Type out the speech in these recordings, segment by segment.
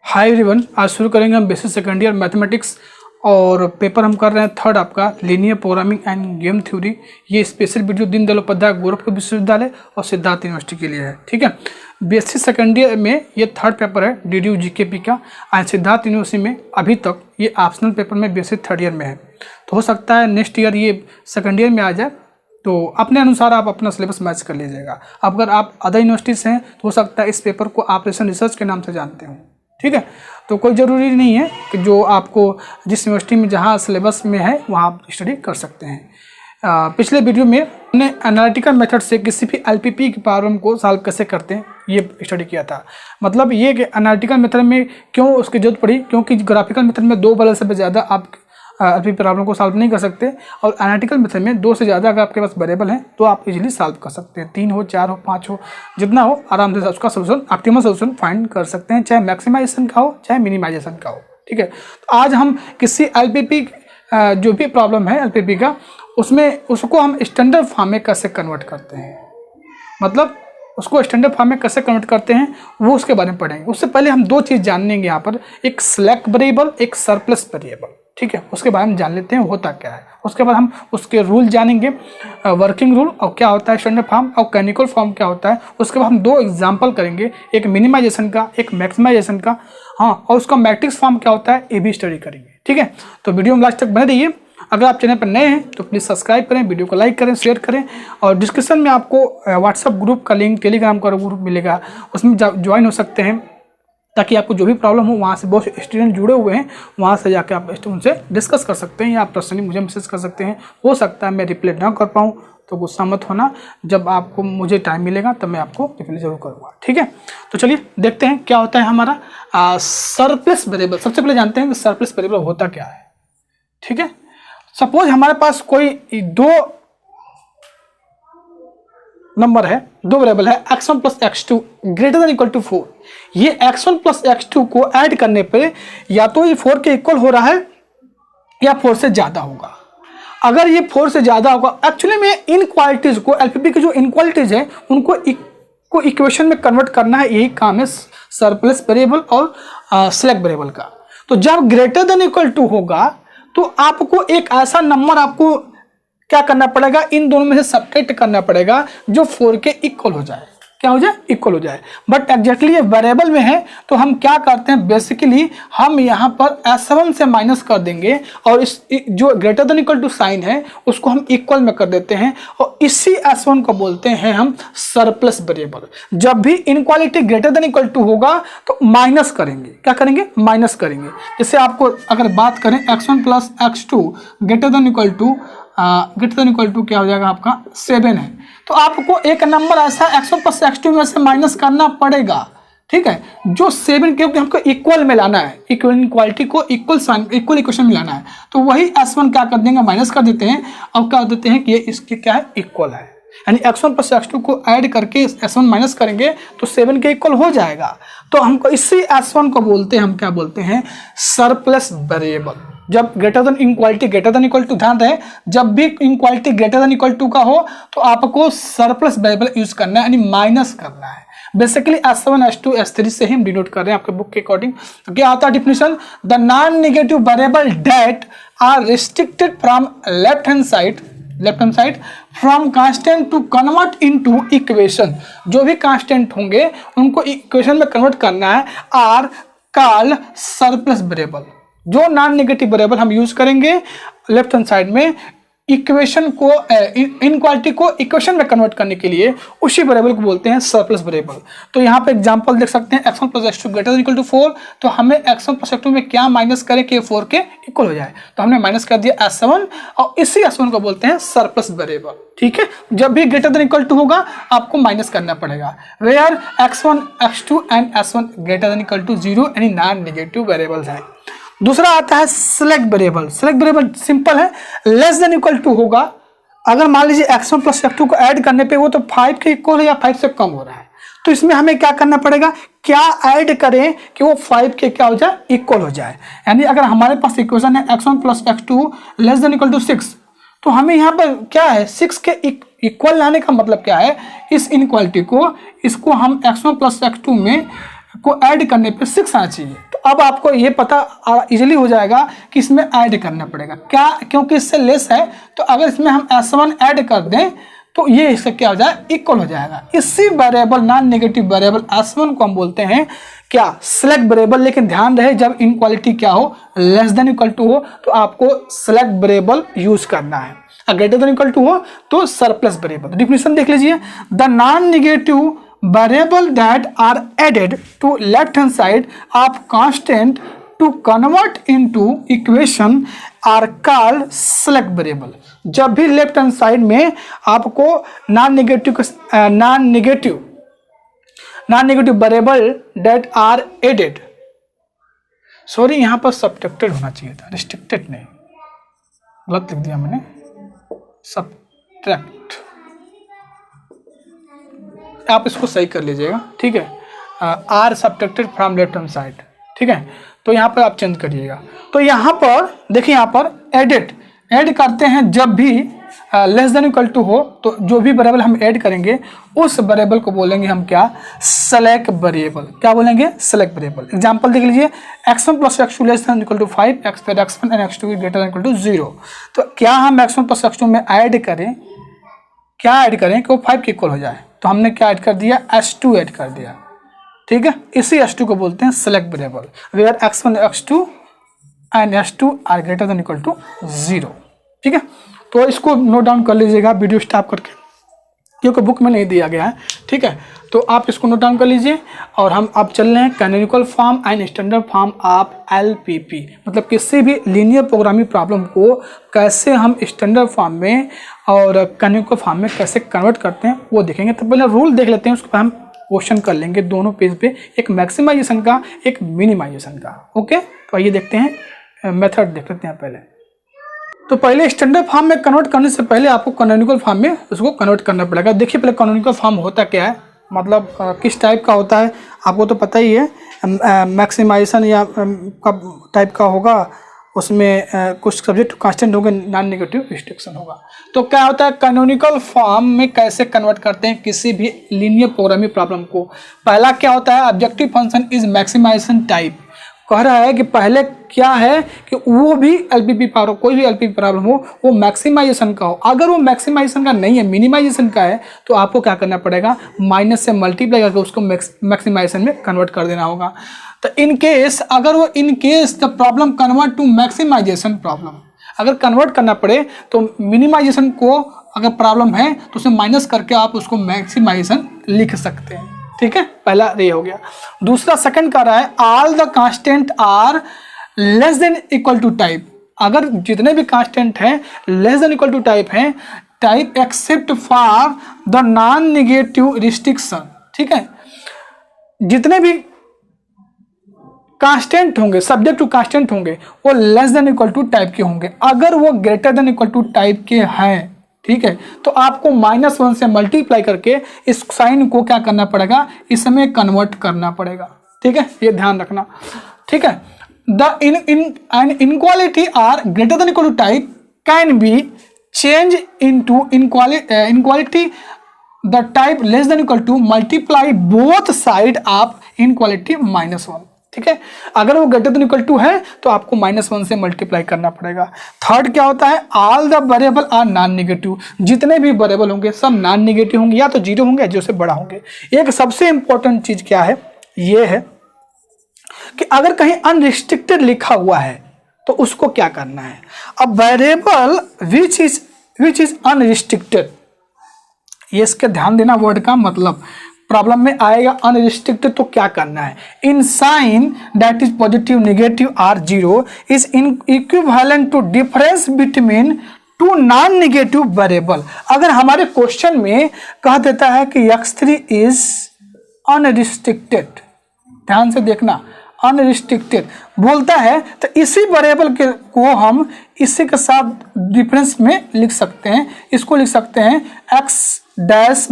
Hi everyone, आज शुरू करेंगे हम बेसिक सेकेंड ईयर मैथमेटिक्स और पेपर हम कर रहे हैं थर्ड आपका linear programming end game theory. ये स्पेशल वीडियो दीनदयाल उपाध्याय गोरखपुर विश्वविद्यालय और सिद्धार्थ यूनिवर्सिटी के लिए है। ठीक है, बेसिक सेकेंड ईयर में ये थर्ड पेपर है DDU GKP का एंड सिद्धार्थ यूनिवर्सिटी में अभी तक ये ऑप्शनल पेपर में बेसिक थर्ड ईयर में है। तो हो सकता है नेक्स्ट ईयर ये सेकेंड ईयर में आ जाए, तो अपने अनुसार आप अपना सिलेबस मैच कर लीजिएगा। अगर आप अदर यूनिवर्सिटी से हैं तो हो सकता है इस पेपर को ऑपरेशन रिसर्च के नाम से जानते हो। ठीक है, तो कोई ज़रूरी नहीं है कि जो आपको जिस यूनिवर्सिटी में जहाँ सिलेबस में है वहाँ आप स्टडी कर सकते हैं। पिछले वीडियो में हमने एनालिटिकल मेथड से किसी भी LPP की प्रॉब्लम को सॉल्व कैसे करते हैं ये स्टडी किया था। मतलब ये कि एनालिटिकल मेथड में क्यों उसकी जरूरत पड़ी, क्योंकि ग्राफिकल मेथड में 2 बल से ज़्यादा आप LPP प्रॉब्लम को सॉल्व नहीं कर सकते, और एनालिटिकल मेथड में 2 से ज़्यादा अगर आपके पास वेरिएबल है तो आप इजीली सॉल्व कर सकते हैं। 3 हो, 4 हो, 5 हो, जितना हो आराम से उसका सोल्यूशन, ऑप्टिमल सोल्यूशन फाइंड कर सकते हैं, चाहे मैक्सिमाइजेशन का हो चाहे मिनिमाइजेशन का हो। ठीक है, तो आज हम किसी LPP जो भी प्रॉब्लम है LPP का, उसको हम स्टैंडर्ड फॉर्म में कैसे कन्वर्ट करते हैं, मतलब उसको स्टैंडर्ड फॉर्म में कैसे कन्वर्ट करते हैं वो उसके बारे में पढ़ेंगे। उससे पहले हम 2 चीज़ जानेंगे यहाँ पर, एक सिलेक्ट वेरिएबल, एक सरप्लस वेरिएबल। ठीक है, उसके बारे में जान लेते हैं होता क्या है। उसके बाद हम उसके रूल जानेंगे, वर्किंग रूल और क्या होता है स्टैंडर्ड फॉर्म, और कैनिकल फॉर्म क्या होता है। उसके बाद हम 2 एग्जाम्पल करेंगे, एक मिनिमाइजेशन का, एक मैक्सिमाइजेशन का, हाँ, और उसका मैट्रिक्स फॉर्म क्या होता है ये भी स्टडी करेंगे। ठीक है, तो वीडियो में लास्ट तक बने रहिए। अगर आप चैनल पर नए हैं तो प्लीज़ सब्सक्राइब करें, वीडियो को लाइक करें, शेयर करें, और डिस्क्रिप्शन में आपको व्हाट्सएप ग्रुप का लिंक, टेलीग्राम का ग्रुप मिलेगा, उसमें ज्वाइन हो सकते हैं, ताकि आपको जो भी प्रॉब्लम हो वहाँ से बहुत स्टूडेंट जुड़े हुए हैं, वहाँ से जाकर आप उनसे डिस्कस कर सकते हैं, या आप पर्सनली मुझे मैसेज कर सकते हैं। हो सकता है मैं रिप्लाई ना कर पाऊँ तो गुस्सा मत होना, जब आपको मुझे टाइम मिलेगा तब मैं आपको रिप्लाई जरूर करूँगा। ठीक है, तो चलिए देखते हैं क्या होता है हमारा सरप्लस वेरिएबल। सबसे पहले जानते हैं कि सरप्लस वेरिएबल होता क्या है। ठीक है, सपोज हमारे पास कोई 2 नंबर है, 2 वेरिएबल है, x1 plus x2 greater than equal to 4। ये x1 प्लस x2 को ऐड करने पे या तो ये 4 के इक्वल हो रहा है या 4 से ज्यादा होगा। अगर ये 4 से ज्यादा होगा, एक्चुअली में इनक्वालिटीज को, LPP की जो इनक्वालिटीज है उनको इक्वेशन में कन्वर्ट करना है, यही काम है सरप्लस वेरिएबल और सिलेक्ट वेरिएबल का। तो जब ग्रेटर देन इक्वल टू होगा तो आपको एक ऐसा नंबर आपको क्या करना पड़ेगा, इन दोनों में से सब्ट्रैक्ट करना पड़ेगा जो 4 के इक्वल हो जाए। क्या हो जाए? इक्वल हो जाए। बट एग्जैक्टली ये वेरिएबल में है तो हम क्या करते हैं, बेसिकली हम यहाँ पर S1 से माइनस कर देंगे और इस जो greater than equal to sign है उसको हम इक्वल में कर देते हैं, और इसी S1 को बोलते हैं हम सरप्लस वेरिएबल। जब भी inequality greater than equal to होगा तो माइनस करेंगे। क्या करेंगे? माइनस करेंगे। जैसे आपको अगर बात करें x1 plus x2 greater than equal to क्या हो जाएगा आपका 7 है, तो आपको एक नंबर ऐसा x1 प्लस x2 में से माइनस करना पड़ेगा। ठीक है, जो 7, क्योंकि हमको इक्वल में लाना है, इक्वलिटी को इक्वल इक्वेशन में लाना है, तो वही S1 क्या कर देंगे, माइनस कर देते हैं, और क्या देते हैं कि ये इसके क्या है, इक्वल है। यानी x1 प्लस x2 को ऐड करके S1 माइनस करेंगे तो 7 के इक्वल हो जाएगा। तो हमको इसी S1 को बोलते हैं, हम क्या बोलते हैं, सरप्लस वेरिएबल। जब greater than inequality greater than equal to, ध्यान रहे, जब भी inequality greater than equal to का हो तो आपको सरप्लस वेरिएबल यूज करना है, यानी माइनस करना है। बेसिकली S1 S2 S3 से ही हम डिनोट कर रहे हैं आपके बुक के अकॉर्डिंग। तो क्या आता है definition, the non negative variable that are restricted from left hand side from constant to convert into equation. जो भी कांस्टेंट होंगे उनको इक्वेशन में कन्वर्ट करना है, आर कॉल्ड सरप्लस वेरिएबल। जो नॉन नेगेटिव वेरिएबल हम यूज करेंगे लेफ्ट हैंड साइड में इक्वेशन को, इनक्वालिटी को इक्वेशन में कन्वर्ट करने के लिए, उसी वेरिएबल को बोलते हैं सरप्लस वेरिएबल। तो यहाँ पे एग्जांपल देख सकते हैं, x1 plus x2 greater than equal to 4, तो हमें x1 प्लस x2 में क्या माइनस करें कि 4 के इक्वल हो जाए, तो हमने माइनस कर दिया S1, और इसी S1 को बोलते हैं सरप्लस वेरिएबल। ठीक है, जब भी ग्रेटर देन इक्वल टू होगा आपको माइनस करना पड़ेगा, where x1 x2 and S1 greater than equal to 0 यानी नॉन नेगेटिव वेरिएबल्स है। दूसरा आता है select variable. Select variable simple है, लेस देन इक्वल टू होगा। अगर मान लीजिए x1 प्लस x2 को ऐड करने पे वो तो 5 के इक्वल है या 5 से कम हो रहा है, तो इसमें हमें क्या करना पड़ेगा, क्या ऐड करें कि वो 5 के क्या हो जाए, इक्वल हो जाए। यानी अगर हमारे पास इक्वेशन है x1 plus x2 less than equal to 6, तो हमें यहाँ पर क्या है, 6 के इक्वल लाने का मतलब क्या है, इस इनक्वालिटी को, इसको हम x1 प्लस x2 में को ऐड करने पे 6 आना चाहिए। तो अब आपको ये पता इजीली हो जाएगा कि इसमें ऐड करना पड़ेगा क्या, क्योंकि इससे लेस है। तो अगर इसमें हम S1 ऐड कर दें तो ये इससे क्या हो जाए, इक्वल हो जाएगा। इसी variable non negative variable S1 को हम बोलते हैं क्या, सिलेक्ट वेरिएबल। लेकिन ध्यान रहे जब इनक्वालिटी क्या हो, लेस देन इक्वल टू हो तो आपको सिलेक्ट वेरिएबल यूज करना है, अगर ग्रेटर देन इक्वल टू हो तो सरप्लस वेरिएबल। डिफिनेशन देख लीजिए, the non negative variable that are added to left hand side of constant to convert into equation are called select variable। जब भी left hand side में आपको non negative variable that are added, sorry यहाँ पर subtracted होना चाहिए था, restricted नहीं, गलत लिख दिया मैंने, सब्ट्रैक्ट, आप इसको सही कर लीजिएगा, ठीक है। Are subtracted from left hand side, ठीक है। तो यहाँ पर आप चेंज करिएगा। तो यहाँ पर देखिए, यहाँ पर ऐड करते हैं जब भी लेस देन इक्वल टू हो, तो जो भी वेरिएबल हम ऐड करेंगे उस वेरिएबल को बोलेंगे हम क्या, सेलेक्ट वेरिएबल। क्या बोलेंगे, सेलेक्ट वेरिएबल। एग्जांपल देख लीजिए, x1 plus x2 less than equal to 5, x1 and x2 greater than equal to 0। तो क्या हम x1 प्लस x2 में ऐड करें, क्या ऐड करें कि वो 5 के इक्वल हो जाए, तो हमने क्या ऐड कर दिया, S2 ऐड कर दिया, ठीक है। इसी S2 को बोलते हैं select variable, where x1 x2 and S2 are greater than equal to 0, ठीक है। तो इसको नोट डाउन कर लीजिएगा वीडियो स्टॉप करके, क्योंकि बुक में नहीं दिया गया है, ठीक है। तो आप इसको नोट डाउन कर लीजिए। और हम अब चल रहे हैं canonical form and standard form of LPP, मतलब किसी भी लीनियर प्रोग्रामिंग प्रॉब्लम को कैसे हम स्टैंडर्ड फॉर्म में और कैनोनिकल फॉर्म में कैसे कन्वर्ट करते हैं वो देखेंगे। तो पहले रूल देख लेते हैं, उसको हम क्वेश्चन कर लेंगे दोनों पेज पे, एक मैक्सिमाइजेशन का, एक मिनिमाइजेशन का। ओके, तो आइए देखते हैं, मेथड देख लेते हैं पहले। तो पहले स्टैंडर्ड फॉर्म में कन्वर्ट करने से पहले आपको कैनोनिकल फॉर्म में उसको कन्वर्ट करना पड़ेगा। देखिए पहले कैनोनिकल फॉर्म होता क्या है, मतलब किस टाइप का होता है, आपको तो पता ही है। मैक्सिमाइजेशन या कब टाइप का होगा, उसमें कुछ सब्जेक्ट कांस्टेंट होंगे, नॉन नेगेटिव रिस्ट्रिक्शन होगा। तो क्या होता है, कैनोनिकल फॉर्म में कैसे कन्वर्ट करते हैं किसी भी लीनियर प्रोग्रामिंग प्रॉब्लम को। पहला क्या होता है, objective function is maximization type. कह रहा है कि पहले क्या है कि वो भी LPP प्रॉब्लम, कोई भी LPP प्रॉब्लम हो वो मैक्सिमाइजेशन का हो। अगर वो मैक्सिमाइजेशन का नहीं है, मिनिमाइजेशन का है, तो आपको क्या करना पड़ेगा, माइनस से मल्टीप्लाई करके उसको मैक्सिमाइजेशन में कन्वर्ट कर देना होगा। तो इन केस अगर वो in case the problem convert to maximization problem, अगर कन्वर्ट करना पड़े तो मिनिमाइजेशन को अगर प्रॉब्लम है तो उसे माइनस करके आप उसको मैक्सिमाइजेशन लिख सकते हैं, ठीक है। पहला ये हो गया। दूसरा सेकंड कर रहा है, all the constant are less than equal to type. अगर जितने भी कांस्टेंट हैं less than equal to type हैं, type except for the non negative restriction, ठीक है। जितने भी कांस्टेंट होंगे, सब्जेक्ट टू कांस्टेंट होंगे, वो less than equal to type के होंगे। अगर वो greater than equal to type के हैं, ठीक है, तो आपको -1 से मल्टीप्लाई करके इस साइन को क्या करना पड़ेगा, इसमें कन्वर्ट करना पड़ेगा, ठीक है। ये ध्यान रखना, ठीक है। The inequality are greater than equal to type can be change into inequality the type less than equal to multiply both side of inequality -1, ठीक है। अगर वो ग्रेटर देन इक्वल टू है तो आपको -1 से मल्टीप्लाई करना पड़ेगा। थर्ड क्या होता है, all the variable are non negative. जितने भी वेरिएबल होंगे सब नॉन नेगेटिव होंगे, या तो 0 होंगे या 0 से बड़ा होंगे। एक सबसे इंपॉर्टेंट चीज क्या है, ये है कि अगर कहीं अनरिस्ट्रिक्टेड लिखा हुआ है तो उसको क्या करना है। अब वेरिएबल विच इज अनरिस्ट्रिक्टेड, ये इसके ध्यान देना, वर्ड का मतलब प्रॉब्लम में आएगा अनरिस्ट्रिक्टेड, तो क्या करना है, in sign that is positive, negative or 0 is in equivalent to difference between two non negative variable. अगर हमारे क्वेश्चन में कह देता है कि x3 इज अनरिस्ट्रिक्टेड, ध्यान से देखना, अनरिस्ट्रिक्टेड बोलता है, तो इसी वेरिएबल को हम इसी के साथ डिफरेंस में लिख सकते हैं। इसको लिख सकते हैं x3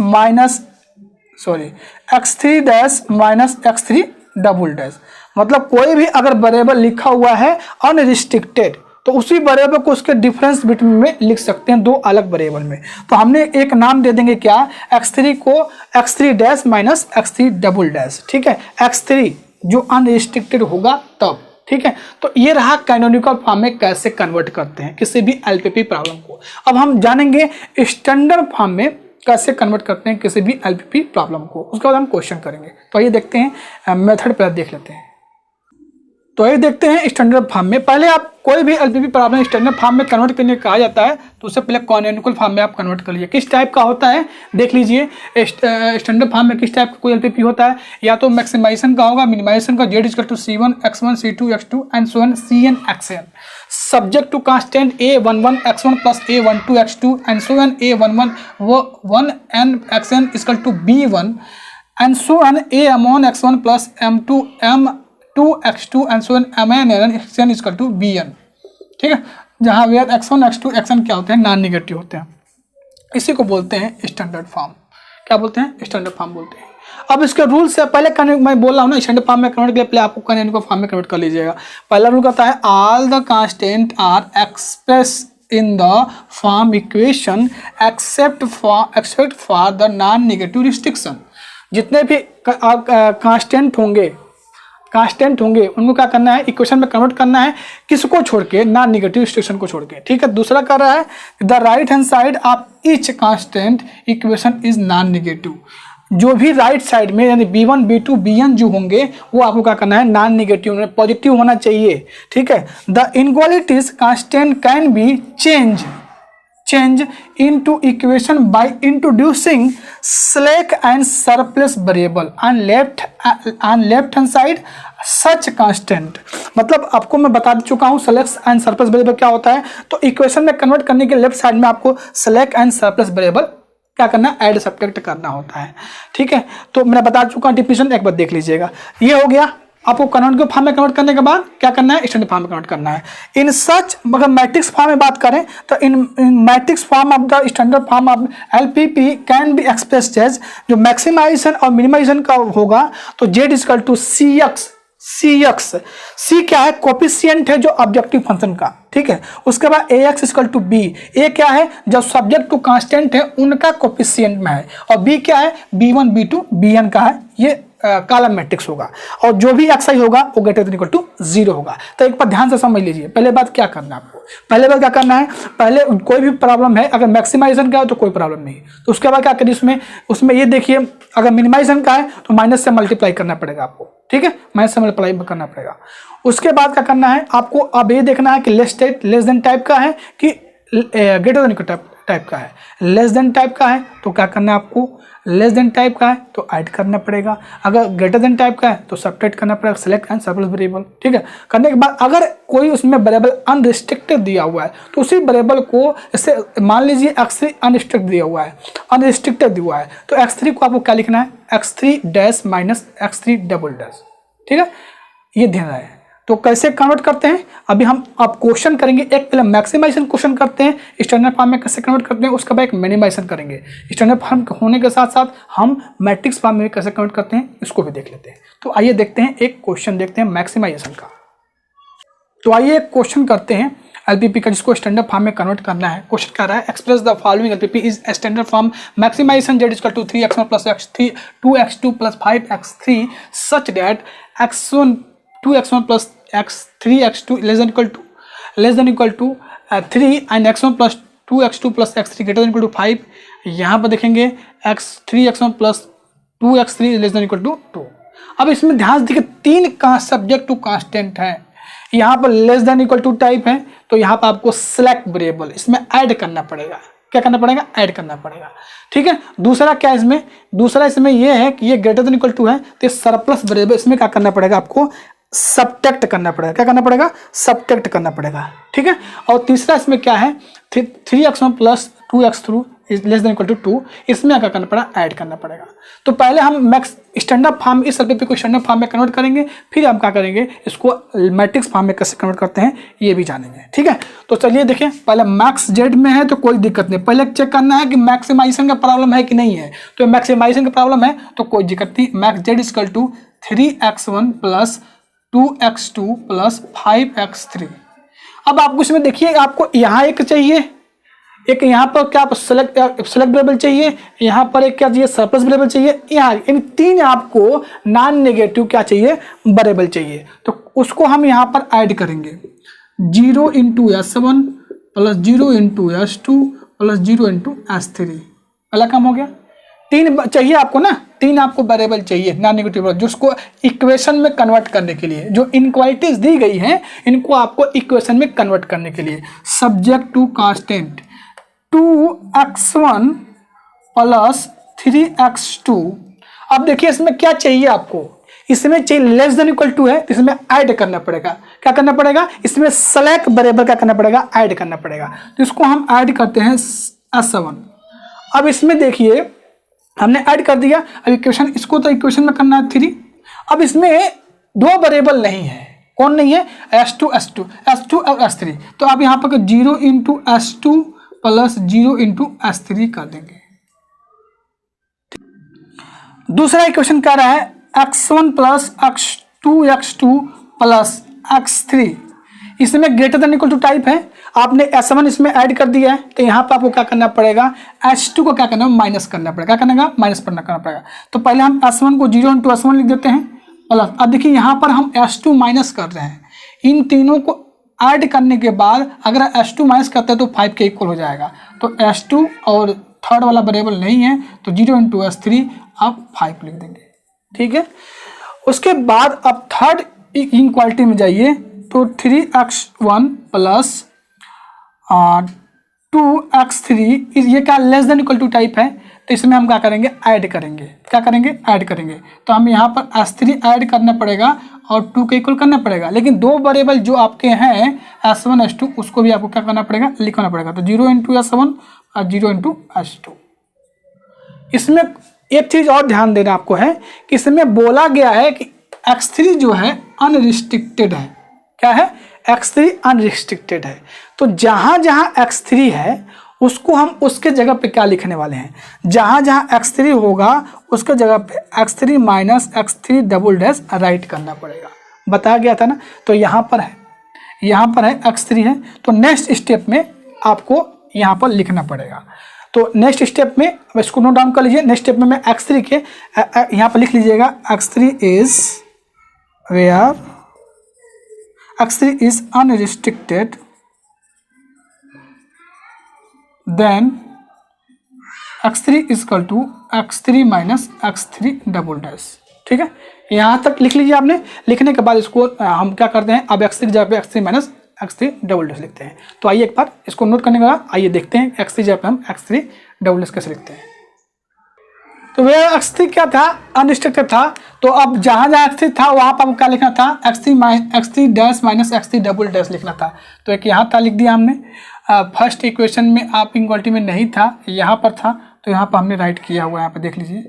minus x3 double dash. मतलब कोई भी अगर वेरिएबल लिखा हुआ है अनरिस्ट्रिक्टेड तो उसी वेरिएबल को उसके डिफरेंस बिटवीन में लिख सकते हैं, दो अलग वेरिएबल में। तो हमने एक नाम दे देंगे क्या, x3 को x3 dash minus x3 double dash, ठीक है। x3 जो अनरिस्ट्रिक्टेड होगा तब, ठीक है। तो ये रहा कैनोनिकल फॉर्म में कैसे कन्वर्ट करते हैं किसी भी एलपीपी प्रॉब्लम को। अब हम जानेंगे स्टैंडर्ड फॉर्म में कैसे कन्वर्ट करते हैं किसी भी एलपीपी प्रॉब्लम को, उसके बाद हम क्वेश्चन करेंगे। तो ये देखते हैं मेथड पहले देख लेते हैं। तो ये देखते हैं स्टैंडर्ड फॉर्म में। पहले आप कोई भी एलपीपी प्रॉब्लम स्टैंडर्ड फॉर्म में कन्वर्ट करने कहा जाता है तो उससे पहले कैनोनिकल फॉर्म में आप कन्वर्ट कर लीजिए। किस टाइप का होता है देख लीजिए। स्टैंडर्ड फॉर्म में किस टाइप का कोई एलपीपी होता है, या तो मैक्सिमाइजेशन का होगा, मिनिमाइजेशन का, z equal to C1 x1 C2 x2 and so on Cn xn, subject to constant A11 x1 plus A12 x2 and so on A11 1n xn equal to B1 and so on A x1 plus M2 x2 and so on mn xn equal to Bn, ठीक है। जहाँ where x1 x2 xn क्या होते हैं, non negative होते हैं। इसी को बोलते हैं स्टैंडर्ड फॉर्म। क्या बोलते हैं, स्टैंडर्ड फॉर्म बोलते हैं। अब इसके रूल से पहले मैं बोल रहा हूँ ना, स्टैंडर्ड फॉर्म में कन्वर्ट के लिए पहले आपको कैनोनिकल फॉर्म में कन्वर्ट कर लीजिएगा। पहला रूल कहता है all the constant are express in the form equation except for the non negative restriction. जितने भी कांस्टेंट होंगे उनको क्या करना है, इक्वेशन में कन्वर्ट करना है, किसको छोड़ के, नॉन निगेटिव रिस्ट्रिक्शन को छोड़ के, ठीक है। दूसरा कर रहा है the right hand side of each constant equation is non negative. जो भी राइट साइड में यानी B1 B2 Bn जो होंगे वो आपको क्या करना है, नॉन निगेटिव पॉजिटिव होना चाहिए, ठीक है। The inequalities constant can be change into equation by introducing slack and surplus variable on left hand side such constant। मतलब आपको मैं बता चुका हूँ स्लैक एंड सरप्लस वेरिएबल क्या होता है। तो इक्वेशन में कन्वर्ट करने के लेफ्ट साइड में आपको स्लैक एंड सरप्लस वेरिएबल क्या करना है, ऐड सब्ट्रैक्ट करना होता है, ठीक है। तो मैं बता चुका हूँ डिफिनेशन, एक बार देख लीजिएगा। ये हो गया। आपको कैनोनिकल फॉर्म में कन्वर्ट करने के बाद क्या करना है, स्टैंडर्ड फॉर्म में कन्वर्ट करना है। इन सच अगर मैट्रिक्स फॉर्म में बात करें तो in matrix form of the standard form of LPP can be expressed as, जो मैक्सिमाइजेशन और मिनिमाइजेशन का होगा तो z इक्वल टू सी क्या है, कोफिशिएंट है जो ऑब्जेक्टिव फंक्शन का, ठीक है। उसके बाद ax इक्वल टू b, ए क्या है जब सब्जेक्ट टू कांस्टेंट है उनका कोफिशिएंट में है, और b क्या है, b1 b2 bn का है, ये कॉलम मैट्रिक्स होगा। और जो भी xi होगा वो ग्रेटर देन इक्वल टू 0 होगा। तो एक बार ध्यान से समझ लीजिए। पहले बात क्या करना है आपको, पहले बात क्या करना है, पहले कोई भी प्रॉब्लम है अगर मैक्सिमाइजेशन का है तो कोई प्रॉब्लम नहीं, तो उसके बाद क्या करिए, उसमें ये देखिए अगर मिनिमाइजेशन का है तो माइनस से मल्टीप्लाई करना पड़ेगा आपको, ठीक है, माइनस से मल्टीप्लाई करना पड़ेगा। उसके बाद क्या करना है आपको, अब ये देखना है कि लेस देन टाइप का है कि ग्रेटर देन टाइप का है। लेस देन टाइप का है तो क्या करना है आपको, लेस देन टाइप का है तो ऐड करना पड़ेगा, अगर ग्रेटर देन टाइप का है तो सब्ट्रैक्ट करना पड़ेगा, सेलेक्ट एंड सरप्लस वेरिएबल, ठीक है। करने के बाद अगर कोई उसमें वेरिएबल अनरिस्ट्रिक्टेड दिया हुआ है तो उसी वेरिएबल को, इससे मान लीजिए x3 अनरिस्ट्रिक्टेड दिया हुआ है, तो x3 को आपको क्या लिखना है, x3 dash minus x3 double dash, ठीक है। ये ध्यान रहे। तो कैसे कन्वर्ट करते हैं अभी हम अब क्वेश्चन करेंगे। एक पहले मैक्सिमाइजेशन क्वेश्चन करते हैं, स्टैंडर्ड फॉर्म में कैसे कन्वर्ट करते हैं, उसके बाद एक मिनिमाइजेशन करेंगे। स्टैंडर्ड फॉर्म होने के साथ साथ हम मैट्रिक्स फॉर्म में कैसे कन्वर्ट करते हैं इसको भी देख लेते हैं। तो आइए देखते हैं एक क्वेश्चन देखते हैं मैक्सिमाइजेशन का। तो आइए एक क्वेश्चन करते हैं एलपीपी का जिसको स्टैंडर्ड फॉर्म में कन्वर्ट करना है। क्वेश्चन कर रहा है express the following LPP is standard form maximization z equal to 3x1 plus x3 2x2 plus 5x3 such that x1 2x1 plus x3x2 less than equal to 3 and x1 plus 2x2 plus x3 greater than equal to 5। यहाँ पर देखेंगे x3x1 plus 2x3 less than equal to 2। अब इसमें ध्यान देखिए 3 का subject to constant है, यहाँ पर less than equal to type है, तो यहाँ पर आपको सेलेक्ट वेरिएबल इसमें ऐड करना पड़ेगा। क्या करना पड़ेगा, ऐड करना पड़ेगा, ठीक है। दूसरा क्या इसमें, दूसरा इसमें यह है कि ये ग्रेटर देन इक्वल टू है तो सरप्लस वेरिएबल इसमें क्या करना पड़ेगा, आपको सब्ट्रैक्ट करना पड़ेगा। क्या करना पड़ेगा, सब्ट्रैक्ट करना पड़ेगा, ठीक है। और तीसरा इसमें क्या है 3x1 plus 2x3 less than equal to 2, इसमें क्या करना पड़ेगा, ऐड करना पड़ेगा। तो पहले हम मैक्स स्टैंडर्ड फॉर्म इस एलपीपी को स्टैंडर्ड फॉर्म में कन्वर्ट करेंगे, फिर हम क्या करेंगे इसको मैट्रिक्स फॉर्म में कैसे कन्वर्ट करते हैं ये भी जानेंगे, ठीक है। तो चलिए देखें, पहले मैक्स जेड में है तो कोई दिक्कत नहीं, पहले चेक करना है कि मैक्सिमाइजेशन का प्रॉब्लम है कि नहीं है। तो मैक्सिमाइजेशन का प्रॉब्लम है तो कोई दिक्कत नहीं, max Z equal to 3x1 plus 2x2 plus 5x3। अब आपको इसमें देखिए आपको यहाँ एक चाहिए, एक यहाँ पर क्या सेलेक्ट वेरिएबल चाहिए, यहाँ पर एक क्या चाहिए सरप्लस वेरिएबल चाहिए, यहाँ इन तीन आपको नॉन नेगेटिव क्या चाहिए वेरिएबल चाहिए। तो उसको हम यहाँ पर ऐड करेंगे 0 into S1 plus 0 into S2 plus 0 into S3। पहला काम हो गया। तीन चाहिए आपको ना, तीन आपको वेरिएबल चाहिए नॉन नेगेटिव जिसको इक्वेशन में कन्वर्ट करने के लिए, जो इनक्वालिटीज दी गई हैं इनको आपको इक्वेशन में कन्वर्ट करने के लिए। Subject to constant 2x1 plus 3x2। अब देखिए इसमें क्या चाहिए आपको, इसमें चाहिए लेस देन इक्वल टू है, तो इसमें ऐड करना पड़ेगा। क्या करना पड़ेगा, इसमें सेलेक्ट वेरिएबल क्या करना पड़ेगा, ऐड करना पड़ेगा। तो इसको हम ऐड करते हैं S7। अब इसमें देखिए हमने ऐड कर दिया। अब इक्वेशन, इसको तो इक्वेशन में करना है 3। अब इसमें दो वेरिएबल नहीं है, कौन नहीं है, S2 और S3। तो अब यहाँ पर 0 into S2 plus 0 into S3 कर देंगे। दूसरा इक्वेशन क्या रहा है, x1 plus x2 plus x3। इसमें greater than equal to type है, आपने S1 इसमें ऐड कर दिया है, तो यहाँ पर आपको क्या करना पड़ेगा, S2 को क्या करना है, माइनस करना पड़ेगा। क्या करना, माइनस करना पड़ेगा। तो पहले हम S1 को 0 इंटू S1 लिख देते हैं प्लस। अब देखिए यहाँ पर हम S2 माइनस कर रहे हैं, इन तीनों को ऐड करने के बाद अगर S2 माइनस करते हैं तो 5 के इक्वल हो जाएगा। तो S2 और थर्ड वाला वेरिएबल नहीं है, तो 0 इंटू S3 आप 5 लिख देंगे। ठीक है, उसके बाद अब थर्ड इनक्वालिटी में जाइए, तो 3x1 प्लस 2x3 ये क्या less than equal to type है, तो इसमें हम क्या करेंगे, ऐड करेंगे। क्या करेंगे, ऐड करेंगे। तो हम यहाँ पर S3 ऐड करना पड़ेगा और 2 के इक्वल करना पड़ेगा। लेकिन दो वेरिएबल जो आपके हैं S1 S2 उसको भी आपको क्या करना पड़ेगा, लिखना पड़ेगा। तो 0 इंटू S1 और 0 इंटू S2। इसमें एक चीज और ध्यान देना आपको है कि इसमें बोला गया है कि x3 जो है अनरिस्ट्रिक्टेड है। क्या है, x3 अनरिस्ट्रिक्टेड है। तो जहां जहां x3 है उसको हम उसके जगह पे क्या लिखने वाले हैं, जहां जहां x3 होगा उसके जगह पे x3 minus x3 double dash right करना पड़ेगा। बताया गया था ना। तो यहाँ पर है x3 है, तो नेक्स्ट स्टेप में आपको यहाँ पर लिखना पड़ेगा। तो नेक्स्ट स्टेप में अब इसको नोट डाउन कर लीजिए। नेक्स्ट स्टेप में मैं x3 के यहाँ पर लिख लीजिएगा, x3 is where x3 is unrestricted, then x3 is equal to x3 minus x3 double dash. ठीक है, यहाँ तक लिख लीजिए आपने। लिखने के बाद इसको हम क्या करते हैं, अब x3 की जगह पे x3 minus x3 double dash लिखते हैं। तो आइए एक बार इसको नोट करने के बाद आइए देखते हैं x3 जगह पे हम x3 डबल डैश कैसे लिखते हैं। तो वह x3 क्या था, अनरिस्ट्रिक्टेड था। तो अब जहाँ जहाँ x3 था वहाँ पर क्या लिखना था, x3 dash minus x3 double dash लिखना था। तो एक यहाँ था, लिख दिया हमने। फर्स्ट इक्वेशन में आप इनक्वालिटी में नहीं था, यहाँ पर था, तो यहाँ पर हमने राइट किया हुआ है, यहाँ पर देख लीजिए।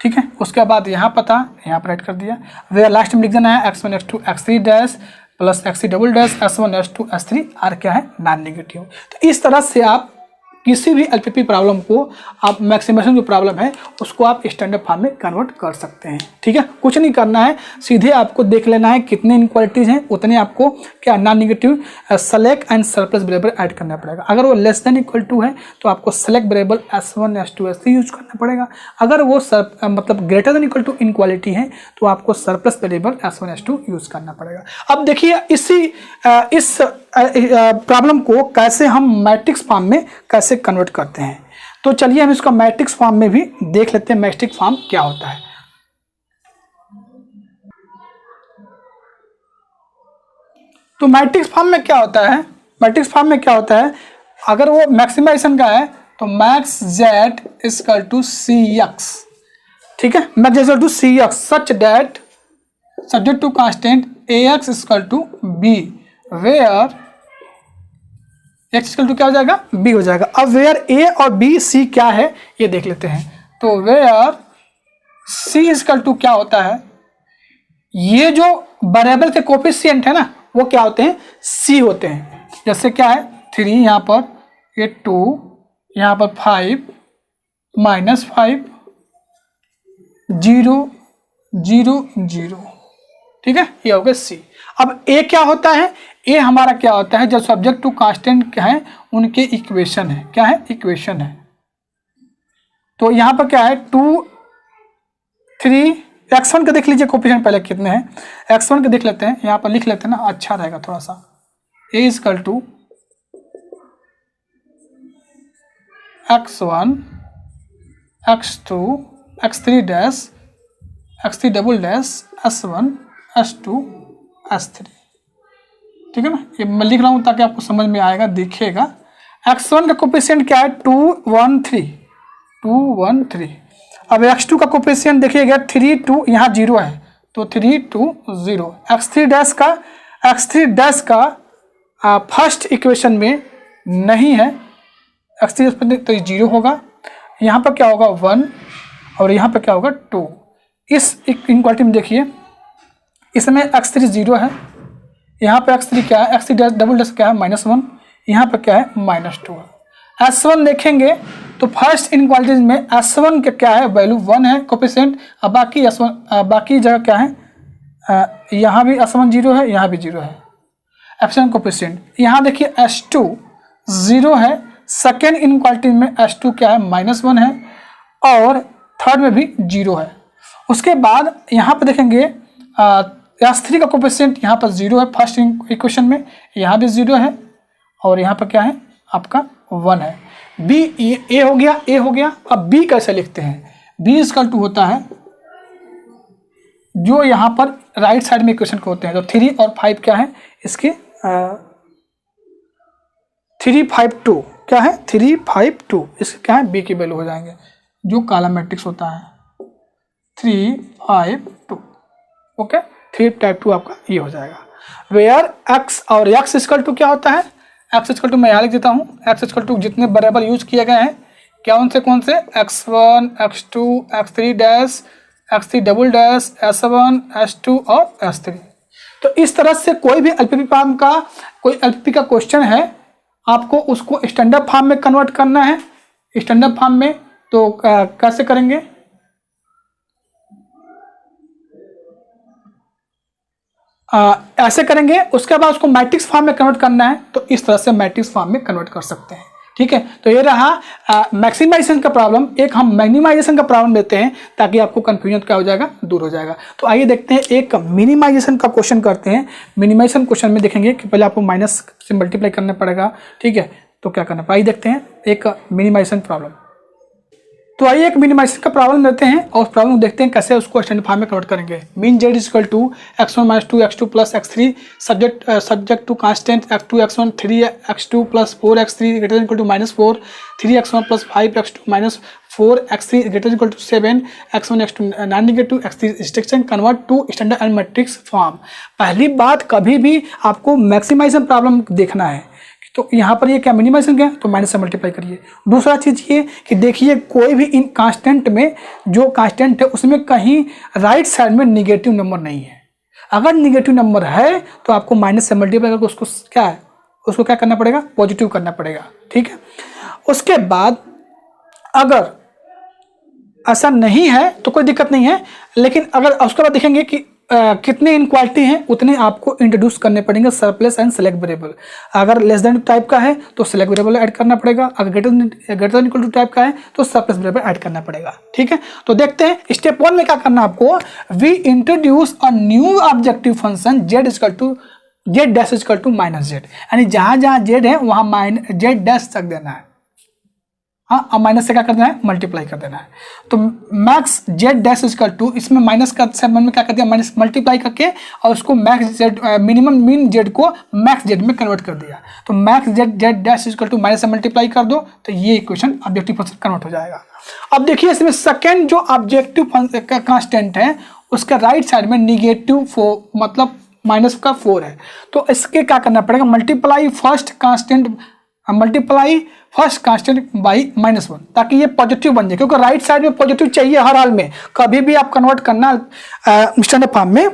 ठीक है, उसके बाद यहाँ पर था, यहाँ पर राइट कर दिया। वे लास्ट में लिख देना है x1 x2 x3 dash plus x3 double dash S1 S2 S3 are क्या है, नॉन नेगेटिव। तो इस तरह से आप किसी भी एलपीपी प्रॉब्लम को, आप मैक्सिमेशन जो प्रॉब्लम है उसको आप स्टैंडर्ड फॉर्म में कन्वर्ट कर सकते हैं। ठीक है, कुछ नहीं करना है, सीधे आपको देख लेना है कितने इनक्वालिटीज हैं, उतने आपको क्या non negative select and surplus variable add करना पड़ेगा। अगर वो लेस देन इक्वल टू है तो आपको select variable S1 S2 S3 use करना पड़ेगा। अगर वो मतलब greater than equal to inequality है तो आपको surplus variable S1 S2 use करना पड़ेगा। अब देखिए इस प्रॉब्लम को कैसे हम मैट्रिक्स फॉर्म में कैसे कन्वर्ट करते हैं। तो चलिए हम इसका मैट्रिक्स फॉर्म में भी देख लेते हैं, मैट्रिक्स फॉर्म क्या होता है। तो मैट्रिक्स फॉर्म में क्या होता है, मैट्रिक्स फॉर्म में क्या होता है, अगर वो मैक्सिमाइजेशन का है तो max z equal to cx। ठीक है, max equal to cx such that subject to constant ax equal to b where x equal to क्या हो जाएगा, b हो जाएगा। अब वेयर a और b c क्या है ये देख लेते हैं। तो वेयर c इक्वल टू क्या होता है, ये जो वेरिएबल के कोफिशिएंट है ना वो क्या होते हैं, c होते हैं। जैसे क्या है 3 यहाँ पर, ये 2 यहाँ पर 5 -5 0 0 0। ठीक है, ये हो गया c। अब ए क्या होता है, ए हमारा क्या होता है, जब सब्जेक्ट टू कांस्टेंट क्या है उनके इक्वेशन है, क्या है इक्वेशन है। तो यहाँ पर क्या है 2 3 x1 का देख लीजिए कोफिशिएंट पहले कितने हैं, x1 के देख लेते हैं, यहाँ पर लिख लेते हैं ना, अच्छा रहेगा थोड़ा सा। a equal to x1 x2 x3 dash x3 double dash s1 s2 s3, ठीक है ना। ये मैं लिख रहा हूँ ताकि आपको समझ में आएगा, देखिएगा। x1 का कोफिशिएंट क्या है 2 1 3 2 1 3। अब x2 का कोफिशिएंट देखिएगा 3 2, यहाँ 0 है तो 3 2 0। x3 डैश का फर्स्ट इक्वेशन में नहीं है, x3 पर तो 0 होगा, यहाँ पर क्या होगा 1 और यहाँ पर क्या होगा 2। इस इनक्वालिटी में देखिए इसमें x3 0 है, यहाँ पे x3 क्या है, x3 डैश डबल डैश क्या है -1, यहाँ पर क्या है -2 है। S1 देखेंगे तो फर्स्ट इनक्वालिटीज में S1 का क्या है वैल्यू 1 है कोफिशिएंट, अब बाकी S1 बाकी जगह क्या है, यहाँ भी S1 0 है, यहाँ भी 0 है एप्सिलॉन कोफिशिएंट। यहाँ देखिए S2 0 है, सेकेंड इनक्वालिटी में S2 क्या है -1 है और थर्ड में भी 0 है। उसके बाद यहाँ पर देखेंगे S3 का कोफिशिएंट यहाँ पर 0 है फर्स्ट इक्वेशन में, यहाँ भी 0 है और यहाँ पर क्या है आपका 1 है। B ए हो गया, ए हो गया। अब B कैसे लिखते हैं, B इजकल टू होता है जो यहाँ पर राइट साइड में इक्वेशन को होते हैं, तो 3 और 5 क्या है इसके 3 5 2 क्या है 3 5 2, इसके क्या है B की वैल्यू हो जाएंगे, जो काला मैट्रिक्स होता है 3 5 2। ओके 3 टाइप 2 आपका ये हो जाएगा। वेयर x और x इजकल टू क्या होता है, x इजकल टू मैं यहाँ लिख देता हूँ, x इजकल टू जितने वेरिएबल यूज किए गए हैं कौन से x1 x2 x3 dash x3 double dash s1 s2 और s3। तो इस तरह से कोई भी एलपीपी फॉर्म का कोई एलपीपी का क्वेश्चन है, आपको उसको स्टैंडर्ड फॉर्म में कन्वर्ट करना है। स्टैंडर्ड फॉर्म में तो कैसे करेंगे, ऐसे करेंगे, उसके बाद उसको मैट्रिक्स फॉर्म में कन्वर्ट करना है, तो इस तरह से मैट्रिक्स फॉर्म में कन्वर्ट कर सकते हैं। ठीक है, तो ये रहा मैक्सिमाइजेशन का प्रॉब्लम। एक हम मिनिमाइजेशन का प्रॉब्लम लेते हैं ताकि आपको कंफ्यूजन क्या हो जाएगा, दूर हो जाएगा। तो आइए देखते हैं एक मिनिमाइजेशन का क्वेश्चन करते हैं। मिनिमाइजेशन क्वेश्चन में देखेंगे कि पहले आपको माइनस से मल्टीप्लाई करना पड़ेगा। ठीक है, तो क्या करना पड़ेगा, आइए देखते हैं एक मिनिमाइजेशन प्रॉब्लम। तो आइए एक मिनिमाइजेशन का प्रॉब्लम लेते हैं और उस प्रॉब्लम को देखते हैं कैसे उसको स्टैंडर्ड फॉर्म में कन्वर्ट करेंगे। Min z equal to x1 - 2 x2 plus x3 subject to constant x2 x1 3 x2 plus 4 x3 greater equal to -4 3 x1 plus 5 x2 minus 4 x3 greater equal to 7 x1 x2 non negative x3 restriction convert to standard and matrix form. पहली बात, कभी भी आपको maximisation problem देखना है तो यहाँ पर ये क्या मिनिमाइजेशन क्या है, तो माइनस से मल्टीप्लाई करिए। दूसरा चीज़ ये कि देखिए कोई भी इन कांस्टेंट में जो कांस्टेंट है उसमें कहीं राइट साइड में निगेटिव नंबर नहीं है। अगर निगेटिव नंबर है तो आपको माइनस से मल्टीप्लाई करके उसको क्या है, उसको क्या करना पड़ेगा, पॉजिटिव करना पड़ेगा। ठीक है, उसके बाद अगर ऐसा नहीं है तो कोई दिक्कत नहीं है, लेकिन अगर उसके बाद देखेंगे कि कितने इनक्वालिटी हैं उतने आपको इंट्रोड्यूस करने पड़ेंगे सरप्लस एंड सेलेक्ट वेरिएबल। अगर लेस देन टाइप का है तो सेलेक्ट वेरिएबल ऐड करना पड़ेगा, अगर greater than equal to type का है तो सरप्लस वेरिएबल ऐड करना पड़ेगा। ठीक है, तो देखते हैं स्टेप 1 में क्या करना आपको। We introduce a new objective function z equal to z dash equal to -z, यानी जहां जहां z है वहां z डैश तक देना है। हाँ, अब माइनस से क्या कर देना है, मल्टीप्लाई कर देना है। तो max Z dash equal to, इसमें माइनस का सेवन में क्या कर दिया, माइनस मल्टीप्लाई करके और उसको max Z minimum min Z को मैक्स जेड में कन्वर्ट कर दिया। तो max Z dash equal to minus से मल्टीप्लाई कर दो तो ये इक्वेशन ऑब्जेक्टिव फंक्शन कन्वर्ट हो जाएगा। अब देखिए इसमें सेकेंड जो ऑब्जेक्टिव कांस्टेंट है उसका राइट साइड में निगेटिव 4 मतलब माइनस का 4 है, तो इसके क्या करना पड़ेगा, मल्टीप्लाई फर्स्ट कांस्टेंट बाई -1 ताकि ये पॉजिटिव बन जाए, क्योंकि राइट साइड में पॉजिटिव चाहिए हर हाल में। कभी भी आप कन्वर्ट करना स्टैंडर्ड फॉर्म में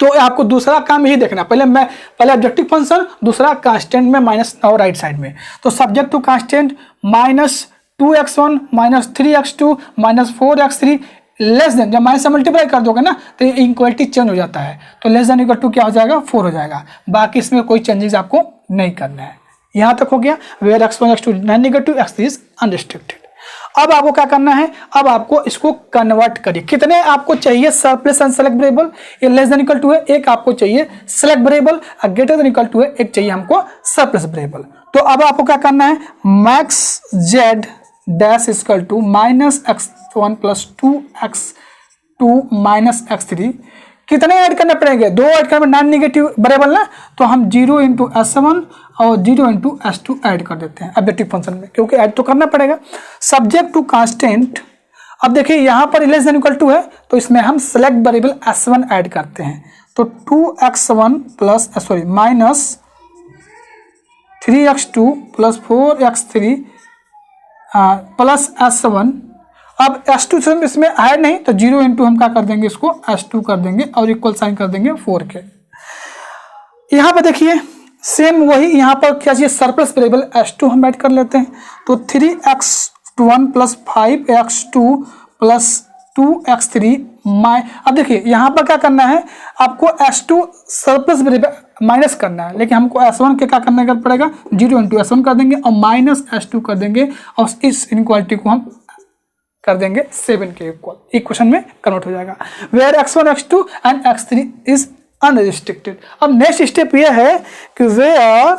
तो आपको दूसरा काम यही देखना, पहले ऑब्जेक्टिव फंक्शन, दूसरा कांस्टेंट में माइनस और राइट साइड में। तो subject to constant -2x1 -3x2 -4x3 less than, जब माइनस से मल्टीप्लाई कर दोगे ना तो ये इक्वलिटी चेंज हो जाता है, तो लेस देन इक्वल टू क्या हो जाएगा 4 हो जाएगा। बाकी इसमें कोई चेंजेस आपको नहीं करना है। यहाँ तक हो गया, where x1 x2 non negative, x3 is unrestricted. अब आपको क्या करना है, अब आपको इसको कन्वर्ट करिए। कितने आपको चाहिए सरप्लस एंड सेलेक्ट वेरिएबल, ये लेस देन इक्वल टू है, एक आपको चाहिए सेलेक्ट वेरिएबल, और ग्रेटर देन इक्वल टू है, एक चाहिए हमको सरप्लस वेरिएबल। तो अब आपको क्या करना है, max Z dash equal to minus x1 plus 2x2 minus x3, कितने ऐड करने पड़ेंगे, 2 ऐड करने, नॉन नेगेटिव वेरिएबल ना, तो हम 0 इंटू S1 और 0 इंटू S2 ऐड कर देते हैं ऑब्जेक्टिव फंक्शन में, क्योंकि ऐड तो करना पड़ेगा। सब्जेक्ट टू कांस्टेंट, अब देखिए यहाँ पर लेस देन इक्वल टू है, तो इसमें हम सेलेक्ट वेरिएबल S1 ऐड करते हैं, तो 2x1 plus minus 3x2 plus 4x3 plus S1। अब S2 इसमें है नहीं, तो 0 इंटू हम क्या कर देंगे, इसको S2 कर देंगे और इक्वल साइन कर देंगे 4 के। यहाँ पर देखिए सेम वही, यहाँ पर क्या चाहिए, सरप्लस वेरिएबल S2 हम ऐड कर लेते हैं, तो 3x1 plus 5x2 plus 2x3 अब देखिए यहाँ पर क्या करना है, आपको S2 सरप्लस वेरिएबल माइनस करना है, लेकिन हमको S1 के क्या करना पड़ेगा, 0 इंटू S1 कर देंगे और माइनस S2 कर देंगे, और इस इनक्वालिटी को हम कर देंगे 7 के इक्वल, इक्वेशन में कन्वर्ट हो जाएगा। Where x1 x2 and x3 is unrestricted. अब नेक्स्ट स्टेप यह है कि वेयर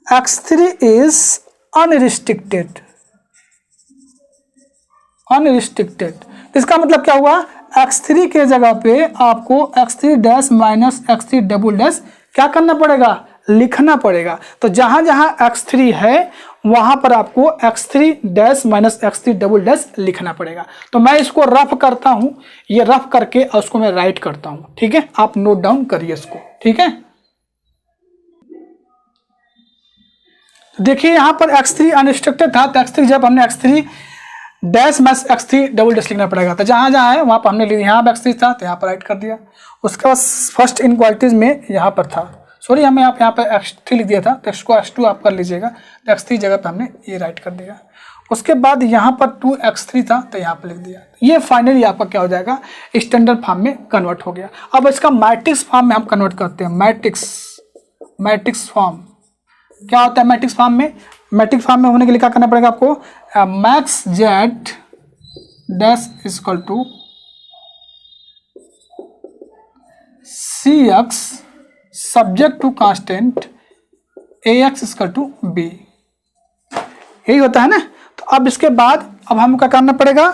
x3 इज अनरिस्ट्रिक्टेड, इसका मतलब क्या हुआ, x3 के जगह पे आपको x3 dash minus x3 double dash क्या करना पड़ेगा, लिखना पड़ेगा। तो जहां जहां x3 है वहां पर आपको x3 dash minus x3 double dash लिखना पड़ेगा। तो मैं इसको रफ करता हूं, ये रफ करके और उसको मैं राइट करता हूं, ठीक है, आप नोट डाउन करिए इसको, ठीक है। देखिए यहां पर x3 अनरिस्ट्रिक्टेड था, तो x3 जब हमने x3 dash minus x3 double dash लिखना पड़ेगा, तो जहां जहां है वहां पर हमने लिखा, यहाँ पर x3 था तो यहाँ पर राइट कर दिया। उसके बाद फर्स्ट इनक्वालिटीज में यहाँ पर था, सॉरी हमें यहाँ पे x3 लिख दिया था, तो इसको x2 आप कर लीजिएगा, तो x3 जगह पे हमने ये राइट कर दिया। उसके बाद यहाँ पर 2x3 था तो यहाँ पे लिख दिया। ये फाइनली आपका क्या हो जाएगा, स्टैंडर्ड फॉर्म में कन्वर्ट हो गया। अब इसका मैट्रिक्स फॉर्म में हम कन्वर्ट करते हैं। मैट्रिक्स फॉर्म क्या होता है, मैट्रिक्स फॉर्म में होने के लिए क्या करना पड़ेगा आपको, max Z dash equal to CX subject to constant AX equal to B, यही होता है ना। तो अब इसके बाद अब हम क्या करना पड़ेगा,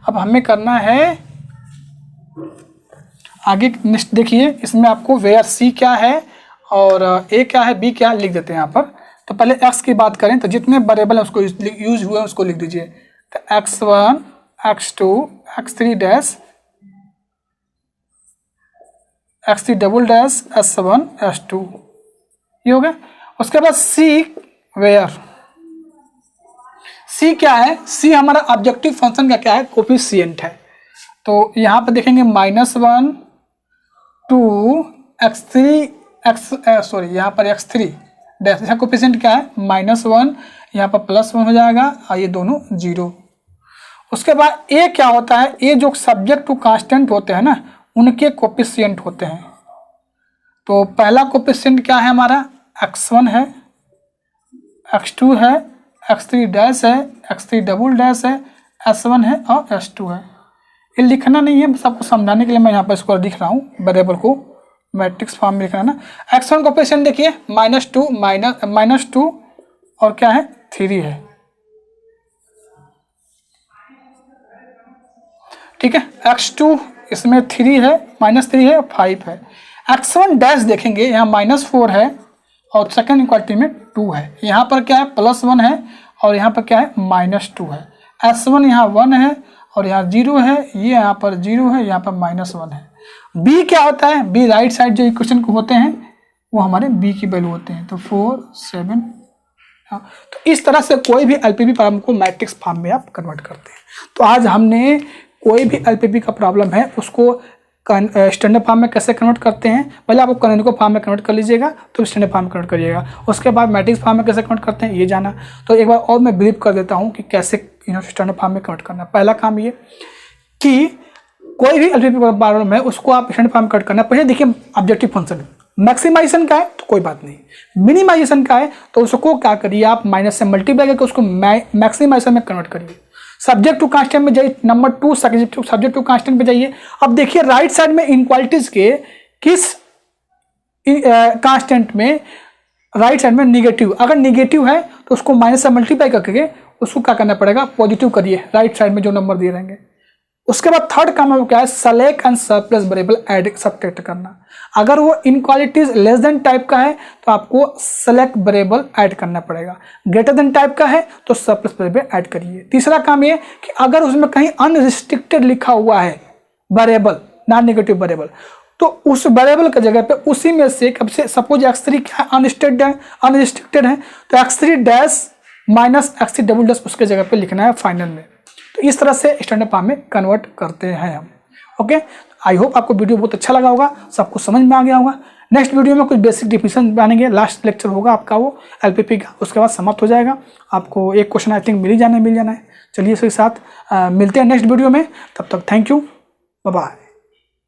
अब हमें करना है आगे नेक्स्ट। देखिए इसमें आपको वेयर C क्या है और A क्या है, B क्या है लिख देते हैं यहाँ पर। तो पहले X की बात करें तो जितने वेरिएबल है उसको यूज हुए उसको लिख दीजिए। तो x1 x2 x3 dash x3 double dash s1 s2, ये हो गया। उसके बाद C वेयर C क्या है, C हमारा ऑब्जेक्टिव फंक्शन का क्या है, कोफिशिएंट है। तो यहाँ पर देखेंगे -1 2 x3 यहाँ पर x3 डैश, यहाँ कोफिशिएंट क्या है -1, यहाँ पर +1 हो जाएगा और ये दोनों 0। उसके बाद A क्या होता है, A जो सब्जेक्ट टू कांस्टेंट होते हैं ना उनके कोफिशिएंट होते हैं। तो पहला कोफिशिएंट क्या है हमारा, x1 है, x2 है, x3 डैश है, x3 डबल डैश है, s1 है और s2 है। ये लिखना नहीं है, बस आपको समझाने के लिए मैं यहाँ पर इसको लिख रहा हूँ, वेरिएबल को मैट्रिक्स फॉर्म में लिखना है ना। x1 कोफिशिएंट देखिए -2 और क्या है 3 है, ठीक है। x2 इसमें 3 है, -3 है, 5 है। x1 डैश देखेंगे यहाँ -4 है और सेकंड इक्वालिटी में 2 है। यहाँ पर क्या है +1 है और यहाँ पर क्या है -2 है। s1 यहाँ 1 है और यहाँ 0 है, ये यहाँ पर 0 है, यहाँ पर -1 है। b क्या होता है, b राइट साइड जो इक्वेशन को होते हैं वो हमारे b की वैल्यू होते हैं। तो 4 7, हाँ। तो इस तरह से कोई भी एलपीबी प्रॉब्लम को मैट्रिक्स फॉर्म में आप कन्वर्ट करते हैं। तो आज हमने कोई भी एलपीबी का प्रॉब्लम है उसको स्टैंडर्ड फॉर्म में कैसे कन्वर्ट करते हैं, पहले आप कैनोनिकल फॉर्म में कन्वर्ट कर लीजिएगा तो स्टैंडर्ड फॉर्म में कन्वर्ट करिएगा। उसके बाद मैट्रिक्स फॉर्म में कैसे कन्वर्ट करते हैं ये जाना। तो एक बार और मैं ब्रीफ कर देता हूँ कि कैसे स्टैंडर्ड फॉर्म में कन्वर्ट करना है। पहला काम ये कि कोई भी एलपीपी प्रॉब्लम है उसको आप स्टैंडर्ड फॉर्म कट करना। पहले देखिए ऑब्जेक्टिव फंक्शन, मैक्सिमाइजेशन का है तो कोई बात नहीं, मिनिमाइजेशन का है तो उसको क्या करिए आप माइनस से मल्टीप्लाई करके उसको मैक्सिमाइजेशन में कन्वर्ट करिए। सब्जेक्ट टू कांस्टेंट में जाइए, नंबर 2 सब्जेक्ट टू कांस्टेंट पे जाइए। अब देखिए राइट साइड में इनक्वालिटीज के किस कांस्टेंट में राइट साइड में निगेटिव, अगर निगेटिव है तो उसको माइनस से मल्टीप्लाई करके उसको क्या करना पड़ेगा, पॉजिटिव करिए राइट साइड में जो नंबर दिए रहेंगे। उसके बाद थर्ड काम है वो क्या है, select and surplus variable add subtract करना। अगर वो इनक्वालिटीज लेस देन टाइप का है तो आपको सेलेक्ट वेरिएबल ऐड करना पड़ेगा, ग्रेटर देन टाइप का है तो सरप्लस वेरिएबल ऐड करिए। तीसरा काम ये कि अगर उसमें कहीं अनरिस्ट्रिक्टेड लिखा हुआ है वेरिएबल, नॉन नेगेटिव वेरिएबल, तो उस वेरिएबल की जगह पे उसी में से कब से सपोज x3 क्या है, अनरिस्ट्रिक्टेड है तो x3 dash minus x3 double dash उसके जगह पे लिखना है फाइनल में। तो इस तरह से स्टैंडर्ड फॉर्म में कन्वर्ट करते हैं हम। ओके, आई होप आपको वीडियो बहुत अच्छा लगा होगा, सबको समझ में आ गया होगा। नेक्स्ट वीडियो में कुछ बेसिक डिफिनेशन बनेंगे, लास्ट लेक्चर होगा आपका वो एलपीपी का, उसके बाद समाप्त हो जाएगा। आपको एक क्वेश्चन आई थिंक मिल जाना है। चलिए इसके साथ मिलते हैं नेक्स्ट वीडियो में, तब तक थैंक यू, बाय बाय।